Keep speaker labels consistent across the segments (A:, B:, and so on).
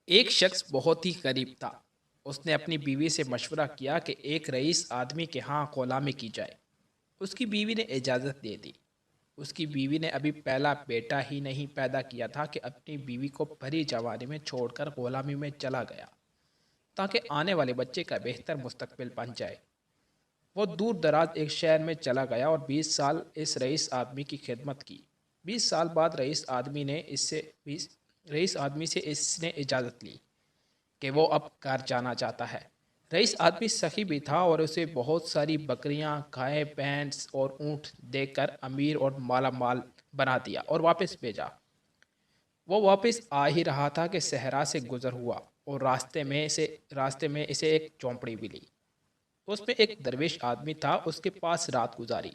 A: ایک شخص بہت ہی غریب تھا۔ اس نے اپنی بیوی سے مشورہ کیا کہ ایک رئیس آدمی کے ہاں غلامی کی جائے۔ اس کی بیوی نے اجازت دے دی۔ اس کی بیوی نے ابھی پہلا بیٹا ہی نہیں پیدا کیا تھا کہ اپنی بیوی کو بھری جوانی میں چھوڑ کر غلامی میں چلا گیا تاکہ آنے والے بچے کا بہتر مستقبل بن جائے۔ وہ دور دراز ایک شہر میں چلا گیا اور 20 سال اس رئیس آدمی کی خدمت کی۔ 20 سال بعد رئیس آدمی سے اس نے اجازت لی کہ وہ اب گھر جانا چاہتا ہے۔ رئیس آدمی سخی بھی تھا اور اسے بہت ساری بکریاں، گائے، بھینس اور اونٹ دے کر امیر اور مالا مال بنا دیا اور واپس بھیجا۔ وہ واپس آ ہی رہا تھا کہ صحرا سے گزر ہوا اور راستے میں اسے ایک چوپڑی ملی۔ اس میں ایک درویش آدمی تھا، اس کے پاس رات گزاری۔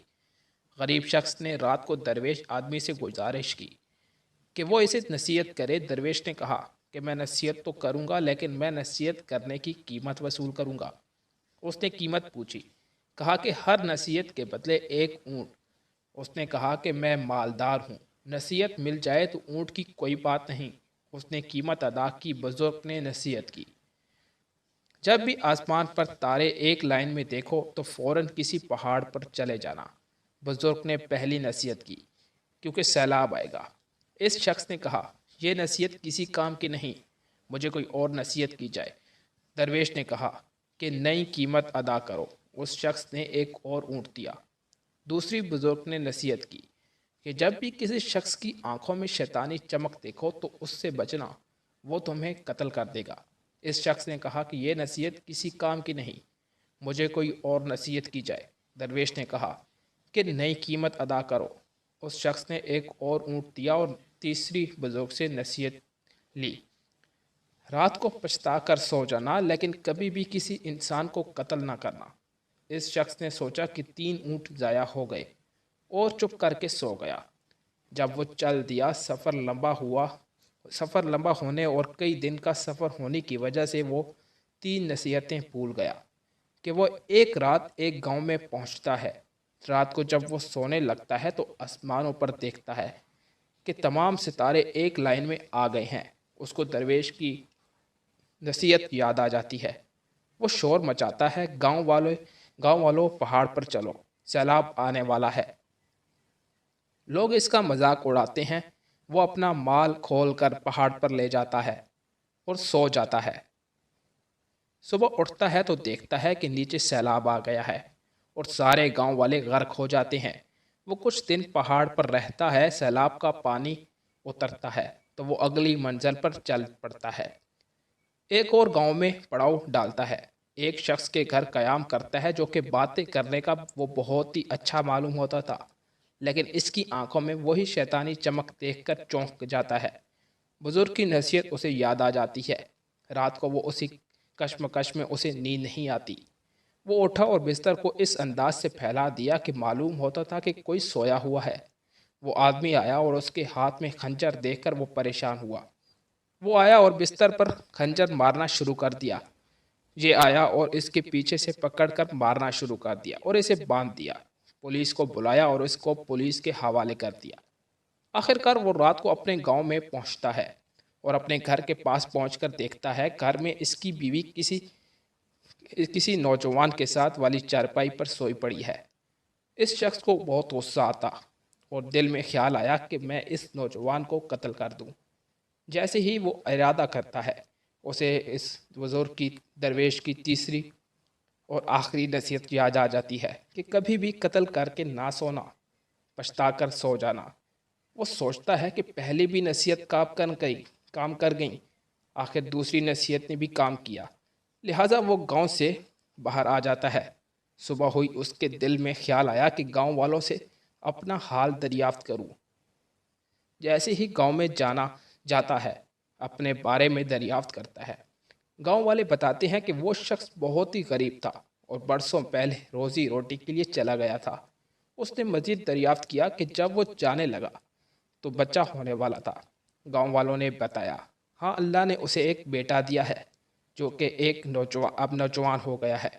A: غریب شخص نے رات کو درویش آدمی سے گزارش کی کہ وہ اسے نصیحت کرے۔ درویش نے کہا کہ میں نصیحت تو کروں گا لیکن میں نصیحت کرنے کی قیمت وصول کروں گا۔ اس نے قیمت پوچھی، کہا کہ ہر نصیحت کے بدلے ایک اونٹ۔ اس نے کہا کہ میں مالدار ہوں، نصیحت مل جائے تو اونٹ کی کوئی بات نہیں۔ اس نے قیمت ادا کی۔ بزرگ نے نصیحت کی، جب بھی آسمان پر تارے ایک لائن میں دیکھو تو فوراً کسی پہاڑ پر چلے جانا۔ بزرگ نے پہلی نصیحت کی، کیونکہ سیلاب آئے گا۔ اس شخص نے کہا، یہ نصیحت کسی کام کی نہیں، مجھے کوئی اور نصیحت کی جائے۔ درویش نے کہا کہ نئی قیمت ادا کرو۔ اس شخص نے ایک اور اونٹ دیا۔ دوسری بزرگ نے نصیحت کی کہ جب بھی کسی شخص کی آنکھوں میں شیطانی چمک دیکھو تو اس سے بچنا، وہ تمہیں قتل کر دے گا۔ اس شخص نے کہا کہ یہ نصیحت کسی کام کی نہیں، مجھے کوئی اور نصیحت کی جائے۔ درویش نے کہا کہ نئی قیمت ادا کرو۔ اس شخص نے ایک اور اونٹ دیا اور تیسری بزرگ سے نصیحت لی، رات کو پچھتا کر سو جانا لیکن کبھی بھی کسی انسان کو قتل نہ کرنا۔ اس شخص نے سوچا کہ 3 اونٹ ضائع ہو گئے اور چپ کر کے سو گیا۔ جب وہ چل دیا، سفر لمبا ہونے اور کئی دن کا سفر ہونے کی وجہ سے وہ 3 نصیحتیں بھول گیا کہ وہ ایک رات ایک گاؤں میں پہنچتا ہے۔ رات کو جب وہ سونے لگتا ہے تو آسمانوں پر دیکھتا ہے کہ تمام ستارے ایک لائن میں آ گئے ہیں۔ اس کو درویش کی نصیحت یاد آ جاتی ہے۔ وہ شور مچاتا ہے، گاؤں والوں پہاڑ پر چلو، سیلاب آنے والا ہے۔ لوگ اس کا مذاق اڑاتے ہیں۔ وہ اپنا مال کھول کر پہاڑ پر لے جاتا ہے اور سو جاتا ہے۔ صبح اٹھتا ہے تو دیکھتا ہے کہ نیچے سیلاب آ گیا ہے اور سارے گاؤں والے غرق ہو جاتے ہیں۔ وہ کچھ دن پہاڑ پر رہتا ہے۔ سیلاب کا پانی اترتا ہے تو وہ اگلی منزل پر چل پڑتا ہے۔ ایک اور گاؤں میں پڑاؤ ڈالتا ہے۔ ایک شخص کے گھر قیام کرتا ہے جو کہ باتیں کرنے کا وہ بہت ہی اچھا معلوم ہوتا تھا، لیکن اس کی آنکھوں میں وہی شیطانی چمک دیکھ کر چونک جاتا ہے۔ بزرگ کی نصیحت اسے یاد آ جاتی ہے۔ رات کو وہ اسی کشمکش میں اسے نیند نہیں آتی۔ وہ اٹھا اور بستر کو اس انداز سے پھیلا دیا کہ معلوم ہوتا تھا کہ کوئی سویا ہوا ہے۔ وہ آدمی آیا اور اس کے ہاتھ میں خنجر دیکھ کر وہ پریشان ہوا۔ وہ آیا اور بستر پر خنجر مارنا شروع کر دیا۔ یہ آیا اور اس کے پیچھے سے پکڑ کر مارنا شروع کر دیا اور اسے باندھ دیا۔ پولیس کو بلایا اور اس کو پولیس کے حوالے کر دیا۔ آخر کار وہ رات کو اپنے گاؤں میں پہنچتا ہے اور اپنے گھر کے پاس پہنچ کر دیکھتا ہے گھر میں اس کی بیوی کسی نوجوان کے ساتھ والی چارپائی پر سوئی پڑی ہے۔ اس شخص کو بہت غصہ آتا اور دل میں خیال آیا کہ میں اس نوجوان کو قتل کر دوں۔ جیسے ہی وہ ارادہ کرتا ہے، اسے اس بزرگ کی درویش کی تیسری اور آخری نصیحت یاد آ جاتی ہے کہ کبھی بھی قتل کر کے نہ سونا، پچھتا کر سو جانا۔ وہ سوچتا ہے کہ پہلی بھی نصیحت کام کر گئی، آخر دوسری نصیحت نے بھی کام کیا، لہٰذا وہ گاؤں سے باہر آ جاتا ہے۔ صبح ہوئی، اس کے دل میں خیال آیا کہ گاؤں والوں سے اپنا حال دریافت کروں۔ جیسے ہی گاؤں میں جاتا ہے، اپنے بارے میں دریافت کرتا ہے۔ گاؤں والے بتاتے ہیں کہ وہ شخص بہت ہی غریب تھا اور برسوں پہلے روزی روٹی کے لیے چلا گیا تھا۔ اس نے مزید دریافت کیا کہ جب وہ جانے لگا تو بچہ ہونے والا تھا۔ گاؤں والوں نے بتایا، ہاں، اللہ نے اسے ایک بیٹا دیا ہے جو کہ اب نوجوان ہو گیا ہے۔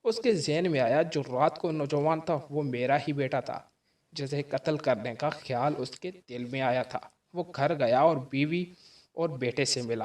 A: اس کے ذہن میں آیا جو رات کو نوجوان تھا وہ میرا ہی بیٹا تھا، جسے قتل کرنے کا خیال اس کے دل میں آیا تھا۔ وہ گھر گیا اور بیوی اور بیٹے سے ملا